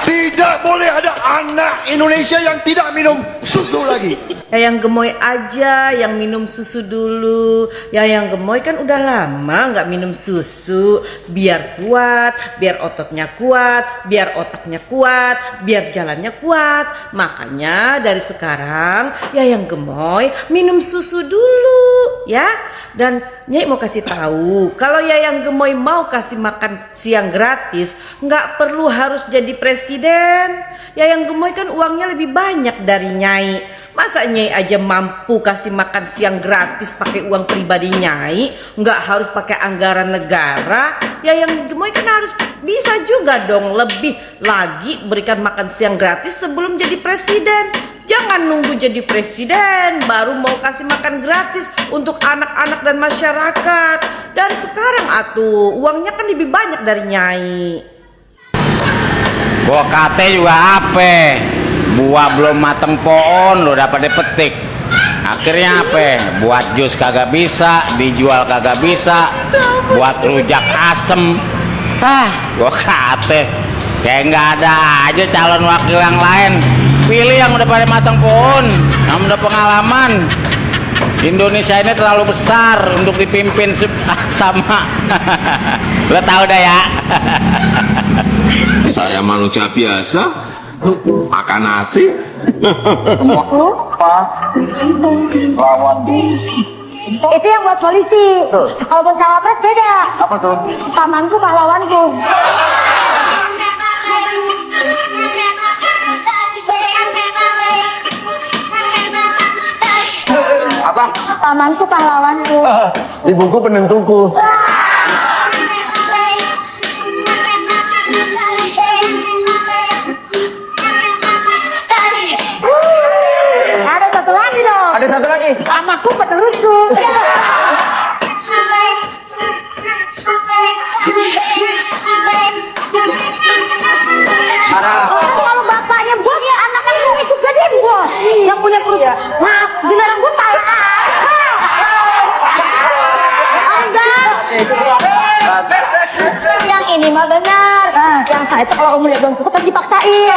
Tidak boleh ada anak Indonesia yang tidak minum susu lagi. Yang gemoy aja yang minum susu dulu. Yang gemoy kan udah lama nggak minum susu. Biar kuat, biar ototnya kuat, biar otaknya kuat, biar jalannya kuat. Makanya dari sekarang yang gemoy minum susu dulu ya. Dan Nyai mau kasih tahu, kalau yang gemoy mau kasih makan siang gratis, nggak perlu harus jadi presiden. Yang gemoy kan uangnya lebih banyak dari Nyai. Masa Nyai aja mampu kasih makan siang gratis pakai uang pribadi Nyai, nggak harus pakai anggaran negara. Yang gemoy kan harus bisa juga dong lebih lagi berikan makan siang gratis sebelum jadi presiden. Jangan nunggu jadi presiden baru mau kasih makan gratis untuk anak-anak dan masyarakat. Dan sekarang atuh uangnya kan lebih banyak dari Nyai. Gua kate juga apa? Buah belum mateng pohon lo dapat dipetik. Akhirnya apa? Buat jus kagak bisa, dijual kagak bisa, buat rujak asem. Gua kate kayak nggak ada aja calon wakil yang lain. Pilih yang udah pada matang pohon, yang udah pengalaman. Indonesia ini terlalu besar untuk dipimpin sama. Lo tau dah ya. Saya manusia biasa, makan nasi. Itu yang buat polisi. Kalau buat cawapres beda. Apa tuh? Pamanku pahlawanku. Apa? Pamanku pahlawanku. Ibuku penentuku. Ada satu lagi dong. Ada satu lagi. Amaku penerusku. Kalau bapaknya bos ya anaknya mau ikut jadi bos. Yang punya perut. Maaf, beneran gue yang ini mah benar. Yang saya itu kalau umurnya belum cukup kan dipaksain.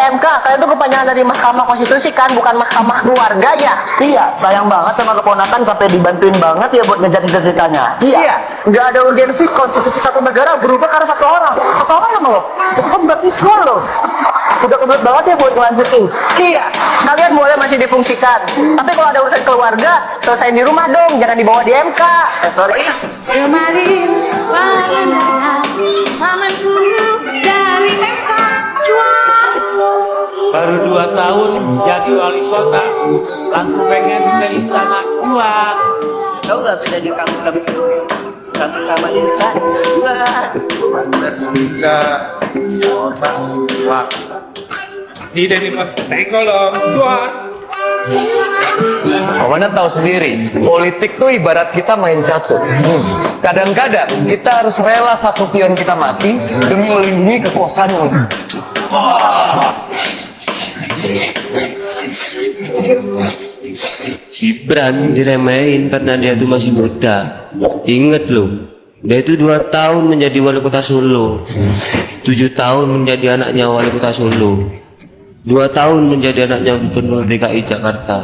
MK, kalian tuh kepanjangan dari Mahkamah Konstitusi kan, bukan Mahkamah Keluarga ya? Iya, sayang banget sama keponakan sampai dibantuin banget ya buat ngejar cita-citanya. Iya, nggak ada urgensi konstitusi satu negara berubah karena satu orang. Satu orang sama lo, itu kan berarti semua lo. Udah kebelet banget ya buat ngelanjutin. Iya, kalian boleh masih difungsikan. Tapi kalau ada urusan keluarga, selesai di rumah dong, jangan dibawa di MK. Sorry. Kemarin pamanku dari MK baru 2 tahun jadi wali kota, aku pengen dari tanah gua. Tahu nggak sudah di kampung tapi satu sama desa dua. Di dari Tegolong dua. Komandan tahu sendiri, politik tuh ibarat kita main catur. Kadang-kadang kita harus rela satu pion kita mati demi melindungi kekuasaanmu. Gibran diremehin karena dia tuh masih muda. Ingat loh, dia itu 2 tahun menjadi wali kota Solo, 7 tahun menjadi anaknya wali kota Solo, 2 tahun menjadi anaknya gubernur DKI Jakarta,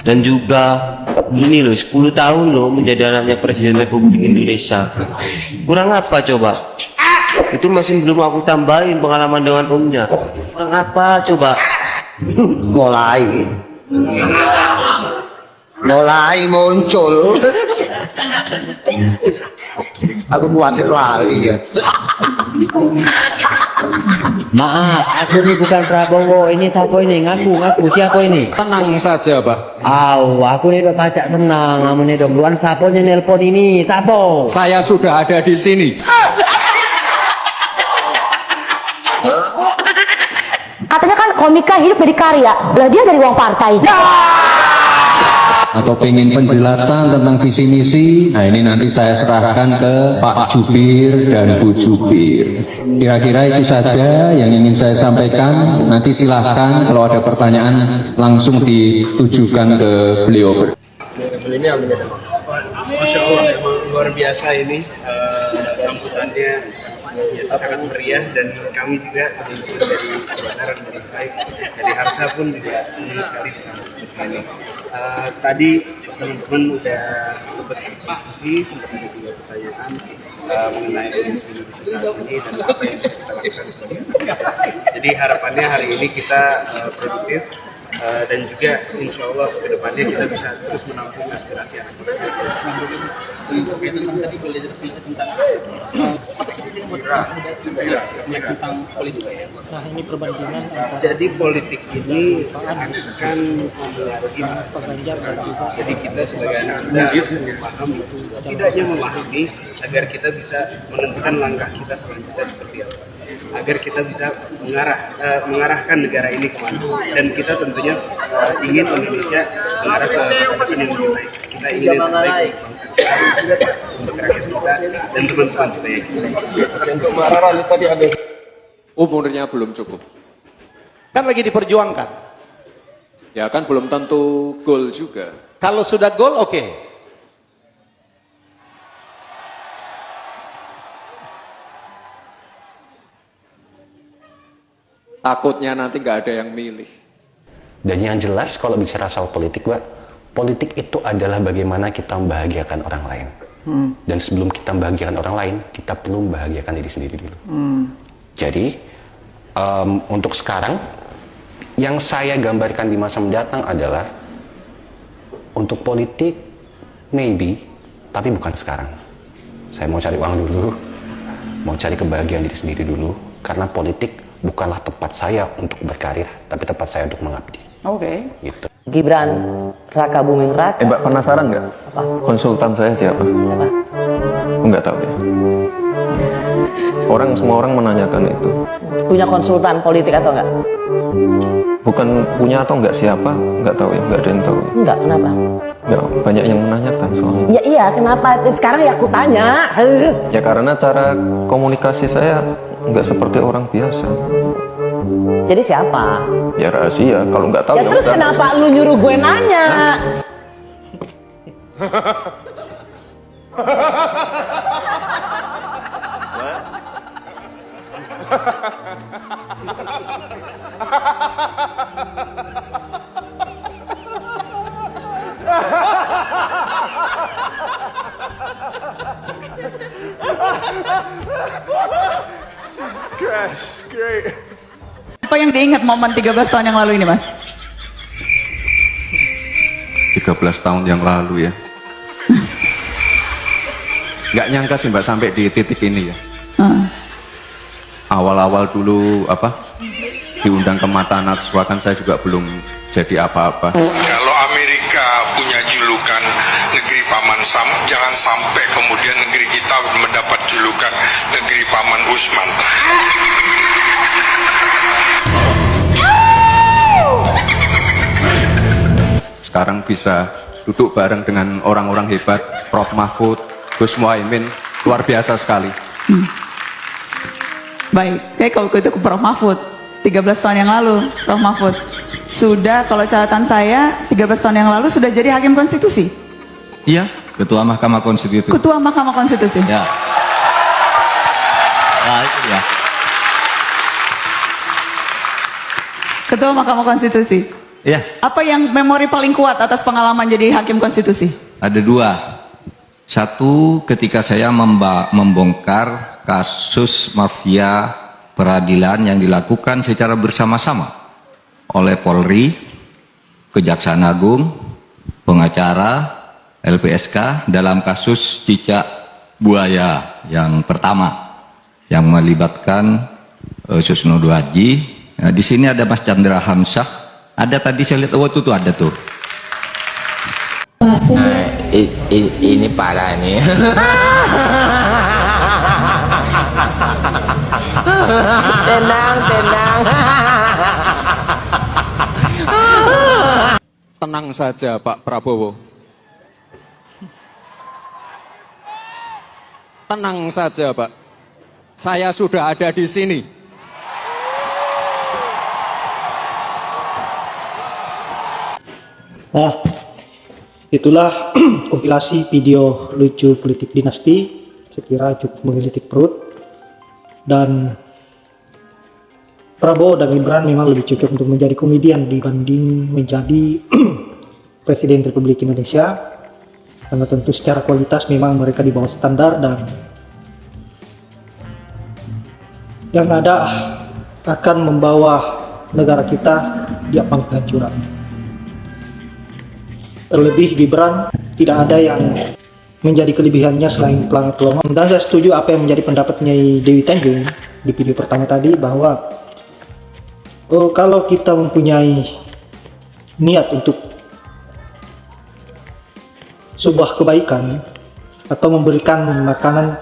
dan juga ini loh 10 tahun loh menjadi anaknya Presiden Republik Indonesia. Kurang apa coba? Itu masih belum aku tambahin pengalaman dengan omnya. Kurang apa coba? Mulai muncul. Aku khawatir lagi ya. Maaf, aku ini bukan Prabowo. Ini siapa ini? Ngaku siapa ini? Tenang saja, Pak. Aku ini pajak tenang. Kamu ini dong. Saponya nelpon ini. Sapo? Saya sudah ada di sini. katanya kan komika hidup dari karya. Lah dia dari uang partai. Atau pengen penjelasan tentang visi misi, nah ini nanti saya serahkan ke Pak Jubir dan Bu Jubir. Kira-kira itu saja yang ingin saya sampaikan. Nanti silahkan kalau ada pertanyaan langsung ditujukan ke beliau. Ini yang Masya Allah, memang luar biasa ini sambutannya biasa sangat meriah dan kami juga dari Bandara dari Baik dari Harsa pun juga senang sekali disambut seperti ini. Tadi teman-teman udah sempat diskusi, sempat ada juga pertanyaan mengenai kondisi Indonesia saat ini dan apa yang bisa kita lakukan sebagai negara. Jadi harapannya hari ini kita produktif. Dan juga insya Allah ke depannya kita bisa terus menampung aspirasi anak-anak. Jadi politik ini akan mempengaruhi masa depan. Jadi kita sebagai anak muda harus memahami, setidaknya memahami agar kita bisa menentukan langkah kita selanjutnya seperti apa. Agar kita bisa mengarahkan negara ini kemana, dan kita tentunya ingin Indonesia mengarah ke masa depan yang lebih baik. Kita ingin yang terbaik untuk bangsa kita, untuk rakyat kita, dan teman-teman sebaya kita. Untuk Marara tadi ada umurnya belum cukup, kan lagi diperjuangkan. Ya kan belum tentu gol juga. Kalau sudah gol oke. Takutnya nanti nggak ada yang milih. Dan yang jelas kalau bicara soal politik, Mbak, politik itu adalah bagaimana kita membahagiakan orang lain. Dan sebelum kita membahagiakan orang lain, kita perlu membahagiakan diri sendiri dulu. Jadi, untuk sekarang, yang saya gambarkan di masa mendatang adalah untuk politik, maybe, tapi bukan sekarang. Saya mau cari uang dulu, mau cari kebahagiaan diri sendiri dulu, karena politik bukanlah tempat saya untuk berkarir, tapi tempat saya untuk mengabdi. Oke. Gitu. Gibran Raka Buming Raka. Mbak penasaran nggak? Apa? Konsultan saya siapa? Siapa? Nggak tahu ya. Semua orang menanyakan itu. Punya konsultan politik atau enggak? Bukan punya atau nggak siapa, nggak tahu ya, nggak ada yang tahu. Enggak, kenapa? Nggak, banyak yang menanyakan soalnya. Ya iya, kenapa? Sekarang ya aku tanya. Ya karena cara komunikasi saya nggak seperti orang biasa. Jadi siapa? Ya rahasia, kalau nggak tahu ya terus udah. kenapa lu nyuruh gue nanya? Great. Apa yang diingat momen 13 tahun yang lalu ini, Mas? 13 tahun yang lalu ya. Nggak nyangka sih Mbak sampai di titik ini ya. Awal-awal dulu diundang ke Mata Najwa kan saya juga belum jadi apa-apa. Kalau Amerika punya julukan negeri Paman Sam, jangan sampai kemudian negeri kita mendapat julukan negeri Paman Usman. Sekarang bisa duduk bareng dengan orang-orang hebat, Prof. Mahfud, Gus Muhaimin, luar biasa sekali. Baik, saya kalau itu ke Prof. Mahfud 13 tahun yang lalu, Prof. Mahfud sudah, kalau catatan saya 13 tahun yang lalu sudah jadi hakim konstitusi. Iya, Ketua Mahkamah Konstitusi. Ketua Mahkamah Konstitusi. Ya. Nah, itu ya. Ketua Mahkamah Konstitusi. Iya. Apa yang memori paling kuat atas pengalaman jadi hakim konstitusi? Ada dua. Satu, ketika saya membongkar kasus mafia peradilan yang dilakukan secara bersama-sama oleh Polri, Kejaksaan Agung, pengacara, LPSK dalam kasus cicak buaya yang pertama yang melibatkan Susno Duaji. Nah, di sini ada Mas Chandra Hamzah. Ada tadi saya lihat, tuh ada tuh. Nah, ini parah nih. Tenang. Tenang saja Pak Prabowo. Tenang saja Pak. Saya sudah ada di sini. Itulah kompilasi video lucu politik dinasti. Saya kira cukup menggelitik perut. Dan Prabowo dan Gibran memang lebih cukup untuk menjadi komedian dibanding menjadi Presiden Republik Indonesia. Karena tentu secara kualitas memang mereka di bawah standar dan yang ada akan membawa negara kita di ambang kehancuran. Terlebih Gibran tidak ada yang menjadi kelebihannya selain peluang. Dan saya setuju apa yang menjadi pendapat Nyai Dewi Tanjung di video pertama tadi, bahwa kalau kita mempunyai niat untuk sebuah kebaikan atau memberikan makanan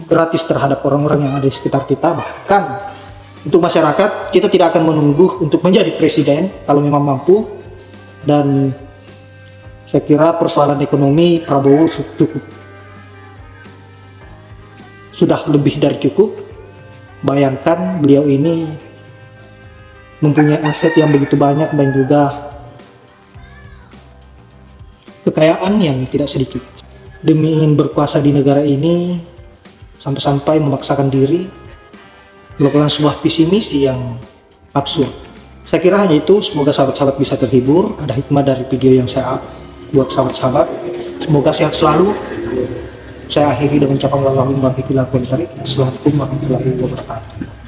gratis terhadap orang-orang yang ada di sekitar kita, bahkan untuk masyarakat, kita tidak akan menunggu untuk menjadi presiden kalau memang mampu. Dan saya kira persoalan ekonomi Prabowo sudah lebih dari cukup. Bayangkan beliau ini mempunyai aset yang begitu banyak dan juga kekayaan yang tidak sedikit. Demi ingin berkuasa di negara ini, sampai-sampai memaksakan diri melakukan sebuah visi misi yang absurd. Saya kira hanya itu. Semoga sahabat-sahabat bisa terhibur. Ada hikmah dari video yang saya up buat sahabat-sahabat. Semoga sehat selalu. Saya akhiri dengan ucapan Assalamualaikum warahmatullahi wabarakatuh.